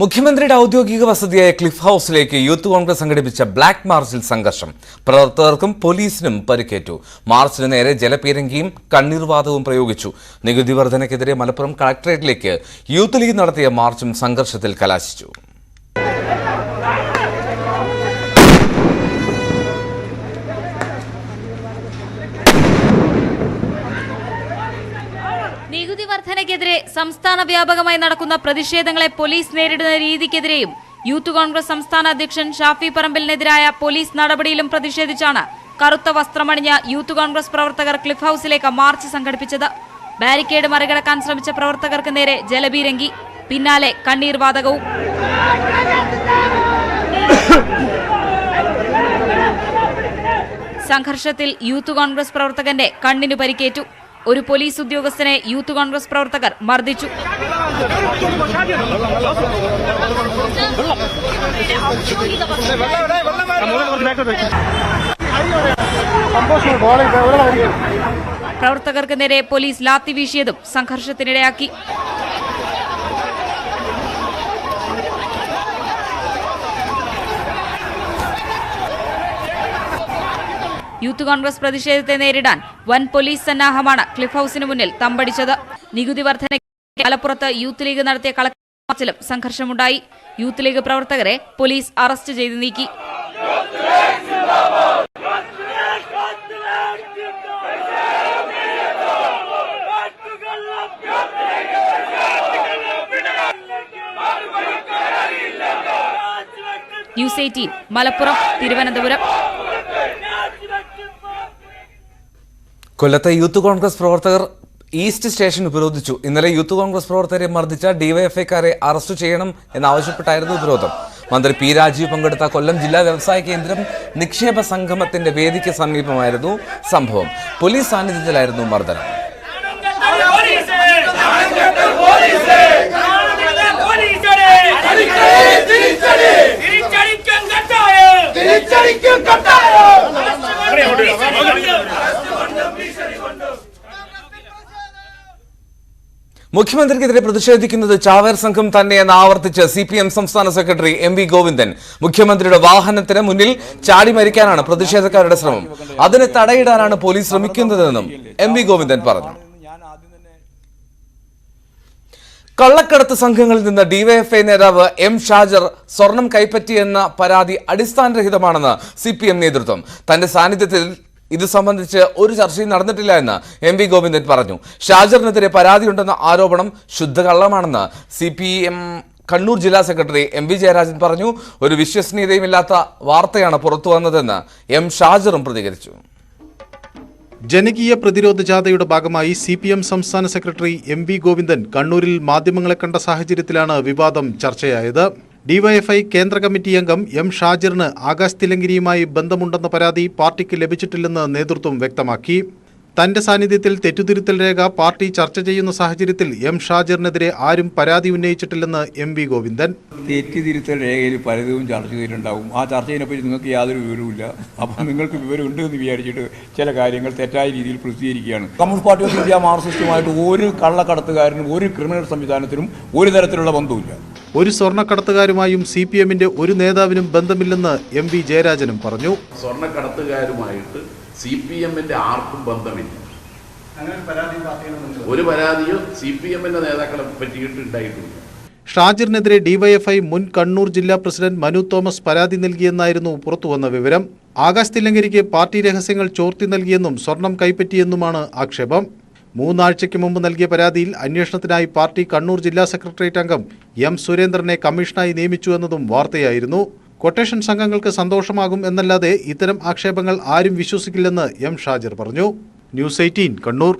മുഖ്യമന്ത്രിയുടെ ഔദ്യോഗിക വസതിയായ ക്ലിഫ് ഹൌസിലേക്ക് യൂത്ത് കോൺഗ്രസ് സംഘടിപ്പിച്ച ബ്ലാക്ക് മാർച്ചിൽ സംഘർഷം. പ്രവർത്തകർക്കും പോലീസിനും പരിക്കേറ്റു. മാർച്ചിന് നേരെ ജലപീരങ്കിയും കണ്ണീർവാതകവും പ്രയോഗിച്ചു. നികുതി വർധനയ്ക്കെതിരെ മലപ്പുറം കളക്ടറേറ്റിലേക്ക് യൂത്ത് ലീഗ് നടത്തിയ മാർച്ചും സംഘർഷത്തിൽ കലാശിച്ചു. നികുതി വർധനയ്ക്കെതിരെ സംസ്ഥാന വ്യാപകമായി നടക്കുന്ന പ്രതിഷേധങ്ങളെ പോലീസ് നേരിടുന്ന രീതിക്കെതിരെയും യൂത്ത് കോൺഗ്രസ് സംസ്ഥാന അധ്യക്ഷൻ ഷാഫി പറമ്പിലിനെതിരായ പോലീസ് നടപടിയിലും പ്രതിഷേധിച്ചാണ് കറുത്ത വസ്ത്രമണിഞ്ഞ യൂത്ത് കോൺഗ്രസ് പ്രവർത്തകർ ക്ലിഫ് ഹൌസിലേക്ക് മാർച്ച് സംഘടിപ്പിച്ചത്. ബാരിക്കേഡ് മറികടക്കാൻ ശ്രമിച്ച പ്രവർത്തകർക്ക് നേരെ ജലപീരങ്കി, പിന്നാലെ കണ്ണീർവാതകവും. സംഘർഷത്തിൽ യൂത്ത് കോൺഗ്രസ് പ്രവർത്തകന്റെ കണ്ണിനു പരിക്കേറ്റു. ഒരു പോലീസ് ഉദ്യോഗസ്ഥനെ യൂത്ത് കോൺഗ്രസ് പ്രവർത്തകർ മർദ്ദിച്ചു. പ്രവർത്തകർക്ക് നേരെ പോലീസ് ലാത്തി വീശിയതും സംഘർഷത്തിനിടയാക്കി. യൂത്ത് കോൺഗ്രസ് പ്രതിഷേധത്തെ നേരിടാൻ വൻ പോലീസ് സന്നാഹമാണ് ക്ലിഫ് ഹൌസിന് മുന്നിൽ തമ്പടിച്ചത്. നികുതി വർധനയ്ക്ക് മലപ്പുറത്ത് യൂത്ത് ലീഗ് നടത്തിയ കളക്ടർ മാർച്ചിലും സംഘർഷമുണ്ടായി. യൂത്ത് ലീഗ് പ്രവർത്തകരെ പോലീസ് അറസ്റ്റ് ചെയ്ത് നീക്കി. ന്യൂസ് 18 മലപ്പുറം, തിരുവനന്തപുരം. കൊല്ലത്തെ യൂത്ത് കോൺഗ്രസ് പ്രവർത്തകർ ഈസ്റ്റ് സ്റ്റേഷൻ ഉപരോധിച്ചു. ഇന്നലെ യൂത്ത് കോൺഗ്രസ് പ്രവർത്തകരെ മർദ്ദിച്ച ഡിവൈഎഫ്ഐക്കാരെ അറസ്റ്റ് ചെയ്യണം എന്നാവശ്യപ്പെട്ടായിരുന്നു ഉപരോധം. മന്ത്രി പി രാജീവ് പങ്കെടുത്ത കൊല്ലം ജില്ലാ വ്യവസായ കേന്ദ്രം നിക്ഷേപ സംഗമത്തിന്റെ വേദിക്ക് സമീപമായിരുന്നു സംഭവം. പോലീസ് സാന്നിധ്യത്തിലായിരുന്നു മർദ്ദനം. മുഖ്യമന്ത്രിക്കെതിരെ പ്രതിഷേധിക്കുന്നത് ചാവേർ സംഘം തന്നെയെന്ന് ആവർത്തിച്ച് CPM സംസ്ഥാന സെക്രട്ടറി MV ഗോവിന്ദൻ. മുഖ്യമന്ത്രിയുടെ വാഹനത്തിന് മുന്നിൽ ചാടി മരിക്കാനാണ് പ്രതിഷേധക്കാരുടെ ശ്രമം. അതിന് തടയിടാനാണ് പോലീസ് ശ്രമിക്കുന്നതെന്നും MV ഗോവിന്ദൻ പറഞ്ഞു. കള്ളക്കടത്ത് സംഘങ്ങളിൽ നിന്ന് ഡിവൈഎഫ്ഐ നേതാവ് M ഷാജർ സ്വർണം കൈപ്പറ്റിയെന്ന പരാതി അടിസ്ഥാനരഹിതമാണെന്ന് CPM നേതൃത്വം. തന്റെ സാന്നിധ്യത്തിൽ ഇത് സംബന്ധിച്ച് ഒരു ചർച്ചയും നടന്നിട്ടില്ല എന്ന് MV ഗോവിന്ദൻ പറഞ്ഞു. ഷാജറിനെതിരെ പരാതിയുണ്ടെന്ന ആരോപണം ശുദ്ധകള്ളമാണെന്ന് CPM കണ്ണൂർ ജില്ലാ സെക്രട്ടറി MV ജയരാജൻ പറഞ്ഞു. ഒരു വിശ്വസനീയതയുമില്ലാത്ത വാർത്തയാണ് പുറത്തു വന്നതെന്ന് M ഷാജറും പ്രതികരിച്ചു. ജനകീയ പ്രതിരോധ ജാഥയുടെ ഭാഗമായി CPM സംസ്ഥാന സെക്രട്ടറി MV ഗോവിന്ദൻ കണ്ണൂരിൽ മാധ്യമങ്ങളെ കണ്ട സാഹചര്യത്തിലാണ് വിവാദം ചർച്ചയായത്. ഡിവൈഎഫ്ഐ കേന്ദ്ര കമ്മിറ്റി അംഗം M ഷാജിറിന് ആകാശ് തിലങ്കരിയുമായി ബന്ധമുണ്ടെന്ന പരാതി പാർട്ടിക്ക് ലഭിച്ചിട്ടില്ലെന്ന് നേതൃത്വം വ്യക്തമാക്കി. തന്റെ സാന്നിധ്യത്തിൽ തെറ്റുതിരുത്തൽ രേഖ പാർട്ടി ചർച്ച ചെയ്യുന്ന സാഹചര്യത്തിൽ M ഷാജിറിനെതിരെ ആരും പരാതി ഉന്നയിച്ചിട്ടില്ലെന്ന് MV ഗോവിന്ദൻ. തെറ്റുതിരുത്തൽ രേഖയിൽ പലതും ചർച്ച ചെയ്തിട്ടുണ്ടാവും. ആ ചർച്ചയെപ്പറ്റി നിങ്ങൾക്ക് യാതൊരു വിവരവുമില്ല. അപ്പോൾ നിങ്ങൾക്ക് വിവരമുണ്ട് എന്ന് വിചാരിച്ചിട്ട് ചില കാര്യങ്ങൾ തെറ്റായ രീതിയിൽ പ്രസിദ്ധീകരിക്കുകയാണ്. കമ്മ്യൂണിസ്റ്റ് പാർട്ടി ഓഫ് ഇന്ത്യ മാർക്സിസ്റ്റുമായിട്ട് ഒരു കള്ളക്കടത്തുകാരനും ഒരു ക്രിമിനൽ സംവിധാനത്തിനും ഒരു തരത്തിലുള്ള ബന്ധവുമില്ല. ഒരു സ്വർണ്ണക്കടത്തുകാരുമായും CPMന്റെ ഒരു നേതാവിനും ബന്ധമില്ലെന്ന് MV ജയരാജനും പറഞ്ഞു. സ്വർണ്ണക്കടത്തുകാരുമായിട്ട് CPMന്റെ ആർക്കും ബന്ധമില്ല. ഒരു പരാതിയോ CPMന്റെ നേതാക്കളെ പറ്റിയിട്ട് ഉണ്ടായിട്ടില്ല. ഷാജിറിനെതിരെ ഡിവൈഎഫ്ഐ മുൻ കണ്ണൂർ ജില്ലാ പ്രസിഡന്റ് മനു തോമസ് പരാതി നൽകിയെന്നായിരുന്നു പുറത്തുവന്ന വിവരം. ആകാശ് തില്ലങ്കരിക്ക് പാർട്ടി രഹസ്യങ്ങൾ ചോർത്തി നൽകിയെന്നും സ്വർണം കൈപ്പറ്റിയെന്നുമാണ് ആക്ഷേപം. 3 ആഴ്ചയ്ക്ക് മുമ്പ് നൽകിയ പരാതിയിൽ അന്വേഷണത്തിനായി പാർട്ടി കണ്ണൂർ ജില്ലാ സെക്രട്ടേറിയറ്റ് അംഗം M സുരേന്ദ്രനെ കമ്മീഷനായി നിയമിച്ചു എന്നതും വാർത്തയായിരുന്നു. കൊട്ടേഷൻ സംഘങ്ങൾക്ക് സന്തോഷമാകും എന്നല്ലാതെ ഇത്തരം ആക്ഷേപങ്ങൾ ആരും വിശ്വസിക്കില്ലെന്ന് M ഷാജിർ പറഞ്ഞു. ന്യൂസ് 18 കണ്ണൂർ.